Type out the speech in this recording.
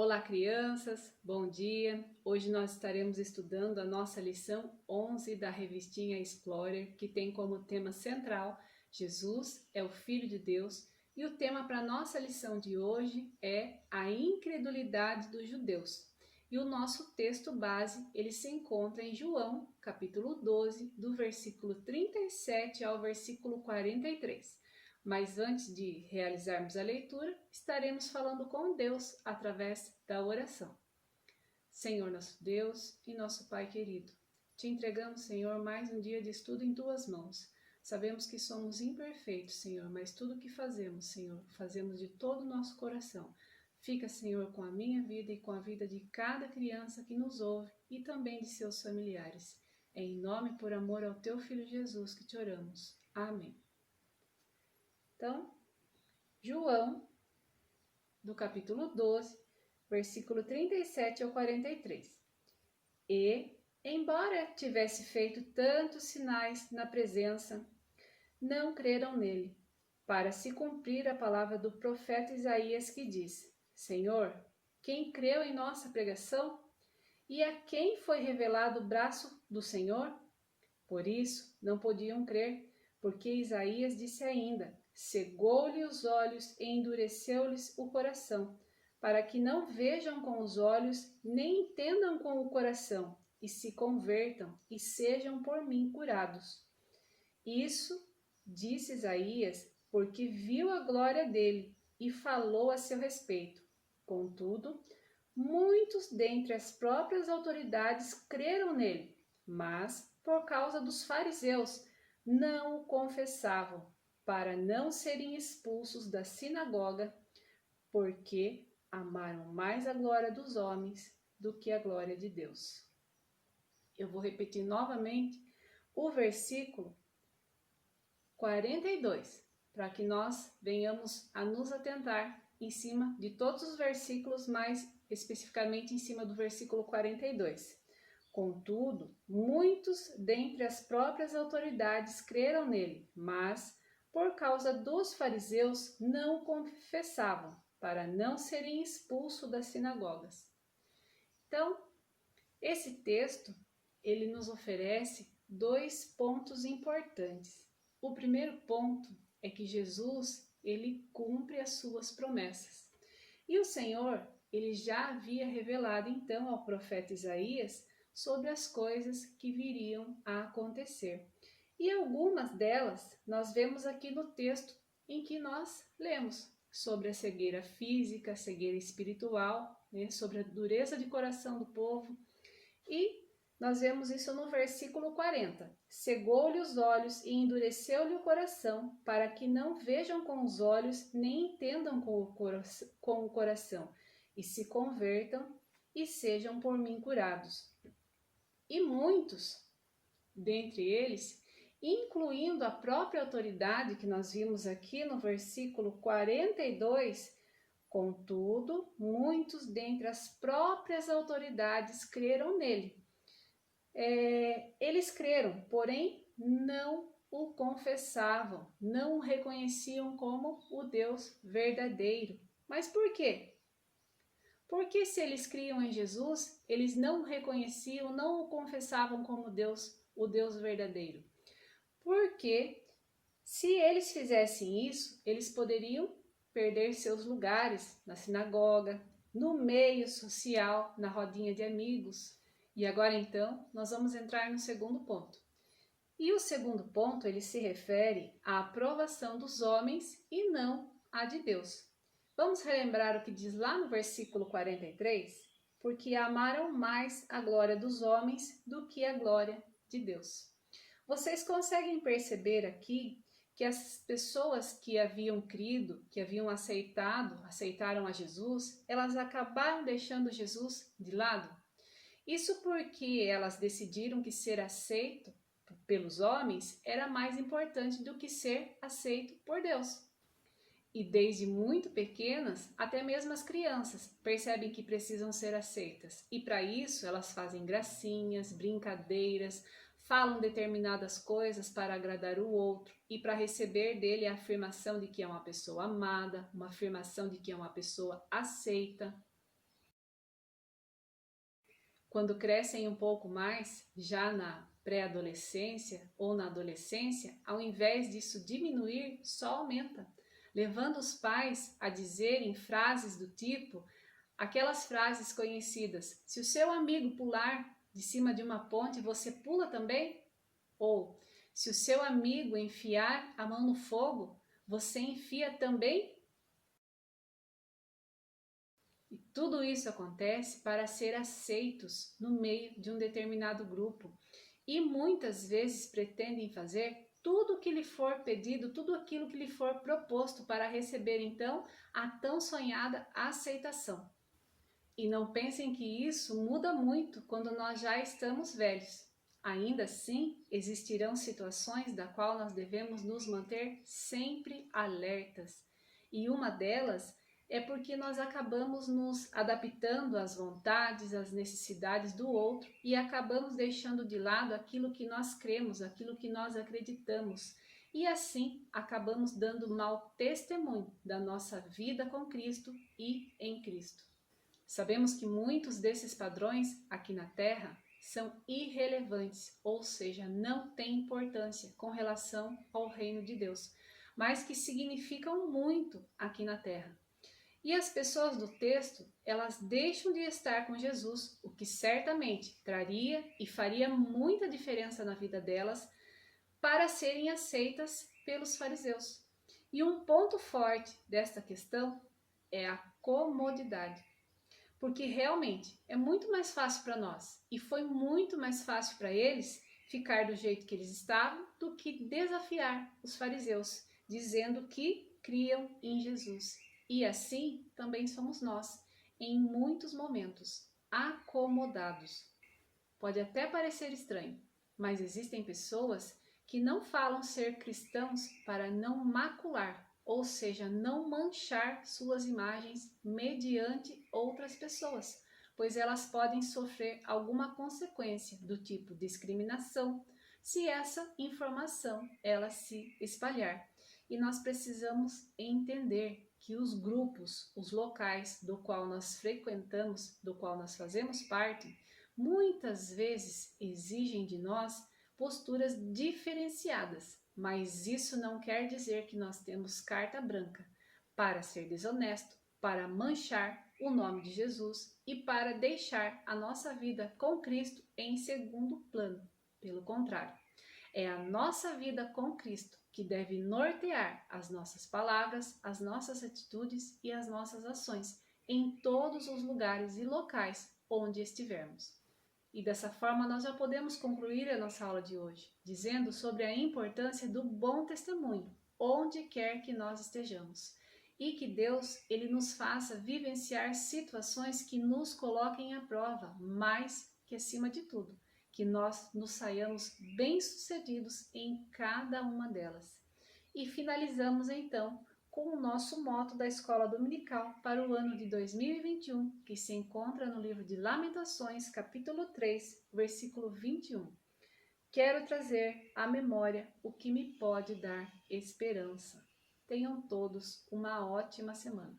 Olá, crianças, bom dia! Hoje nós estaremos estudando a nossa lição 11 da revistinha Explorer, que tem como tema central Jesus é o Filho de Deus, e o tema para a nossa lição de hoje é a incredulidade dos judeus. E o nosso texto base, ele se encontra em João, capítulo 12, do versículo 37 ao versículo 43. Mas antes de realizarmos a leitura, estaremos falando com Deus através da oração. Senhor nosso Deus e nosso Pai querido, te entregamos, Senhor, mais um dia de estudo em tuas mãos. Sabemos que somos imperfeitos, Senhor, mas tudo o que fazemos, Senhor, fazemos de todo o nosso coração. Fica, Senhor, com a minha vida e com a vida de cada criança que nos ouve e também de seus familiares. É em nome e por amor ao teu Filho Jesus que te oramos. Amém. Então, João, do capítulo 12, versículo 37 ao 43. E, embora tivesse feito tantos sinais na presença, não creram nele, para se cumprir a palavra do profeta Isaías que diz: Senhor, quem creu em nossa pregação? E a quem foi revelado o braço do Senhor? Por isso não podiam crer, porque Isaías disse ainda: cegou-lhe os olhos e endureceu-lhes o coração, para que não vejam com os olhos, nem entendam com o coração, e se convertam e sejam por mim curados. Isso disse Isaías, porque viu a glória dele e falou a seu respeito. Contudo, muitos dentre as próprias autoridades creram nele, mas, por causa dos fariseus, não o confessavam, para não serem expulsos da sinagoga, porque amaram mais a glória dos homens do que a glória de Deus. Eu vou repetir novamente o versículo 42, para que nós venhamos a nos atentar em cima de todos os versículos, mais especificamente em cima do versículo 42. Contudo, muitos dentre as próprias autoridades creram nele, mas, por causa dos fariseus, não o confessavam, para não serem expulsos das sinagogas. Então, esse texto, ele nos oferece dois pontos importantes. O primeiro ponto é que Jesus, ele cumpre as suas promessas. E o Senhor, ele já havia revelado então ao profeta Isaías sobre as coisas que viriam a acontecer. E algumas delas nós vemos aqui no texto em que nós lemos sobre a cegueira física, a cegueira espiritual, sobre a dureza de coração do povo. E nós vemos isso no versículo 40. Cegou-lhe os olhos e endureceu-lhe o coração, para que não vejam com os olhos, nem entendam com o coração, e se convertam e sejam por mim curados. E muitos dentre eles, incluindo a própria autoridade que nós vimos aqui no versículo 42, contudo, muitos dentre as próprias autoridades creram nele. Eles creram, porém não o confessavam, não o reconheciam como o Deus verdadeiro. Mas por quê? Porque se eles criam em Jesus, eles não o reconheciam, não o confessavam como Deus, o Deus verdadeiro. Porque se eles fizessem isso, eles poderiam perder seus lugares na sinagoga, no meio social, na rodinha de amigos. E agora então, nós vamos entrar no segundo ponto. E o segundo ponto, ele se refere à aprovação dos homens e não à de Deus. Vamos relembrar o que diz lá no versículo 43? Porque amaram mais a glória dos homens do que a glória de Deus. Vocês conseguem perceber aqui que as pessoas que haviam crido, que haviam aceitaram a Jesus, elas acabaram deixando Jesus de lado? Isso porque elas decidiram que ser aceito pelos homens era mais importante do que ser aceito por Deus. E desde muito pequenas, até mesmo as crianças percebem que precisam ser aceitas. E para isso elas fazem gracinhas, brincadeiras, falam determinadas coisas para agradar o outro e para receber dele a afirmação de que é uma pessoa amada, uma afirmação de que é uma pessoa aceita. Quando crescem um pouco mais, já na pré-adolescência ou na adolescência, ao invés disso diminuir, só aumenta, levando os pais a dizerem frases do tipo, aquelas frases conhecidas: se o seu amigo pular de cima de uma ponte, você pula também? Ou, se o seu amigo enfiar a mão no fogo, você enfia também? E tudo isso acontece para ser aceitos no meio de um determinado grupo. E muitas vezes pretendem fazer tudo o que lhe for pedido, tudo aquilo que lhe for proposto para receber então a tão sonhada aceitação. E não pensem que isso muda muito quando nós já estamos velhos. Ainda assim, existirão situações da qual nós devemos nos manter sempre alertas. E uma delas é porque nós acabamos nos adaptando às vontades, às necessidades do outro e acabamos deixando de lado aquilo que nós cremos, aquilo que nós acreditamos. E assim acabamos dando mau testemunho da nossa vida com Cristo e em Cristo. Sabemos que muitos desses padrões aqui na Terra são irrelevantes, ou seja, não têm importância com relação ao reino de Deus, mas que significam muito aqui na Terra. E as pessoas do texto, elas deixam de estar com Jesus, o que certamente traria e faria muita diferença na vida delas, para serem aceitas pelos fariseus. E um ponto forte desta questão é a comodidade. Porque realmente é muito mais fácil para nós e foi muito mais fácil para eles ficar do jeito que eles estavam do que desafiar os fariseus, dizendo que criam em Jesus. E assim também somos nós, em muitos momentos, acomodados. Pode até parecer estranho, mas existem pessoas que não falam ser cristãos para não macular, ou seja, não manchar suas imagens mediante outras pessoas, pois elas podem sofrer alguma consequência do tipo discriminação, se essa informação ela se espalhar. E nós precisamos entender que os grupos, os locais do qual nós frequentamos, do qual nós fazemos parte, muitas vezes exigem de nós posturas diferenciadas, mas isso não quer dizer que nós temos carta branca para ser desonesto, para manchar o nome de Jesus e para deixar a nossa vida com Cristo em segundo plano. Pelo contrário, é a nossa vida com Cristo que deve nortear as nossas palavras, as nossas atitudes e as nossas ações em todos os lugares e locais onde estivermos. E dessa forma nós já podemos concluir a nossa aula de hoje, dizendo sobre a importância do bom testemunho, onde quer que nós estejamos. E que Deus ele nos faça vivenciar situações que nos coloquem à prova, mas que acima de tudo, que nós nos saiamos bem-sucedidos em cada uma delas. E finalizamos então com o nosso moto da Escola Dominical para o ano de 2021, que se encontra no livro de Lamentações, capítulo 3, versículo 21. Quero trazer à memória o que me pode dar esperança. Tenham todos uma ótima semana.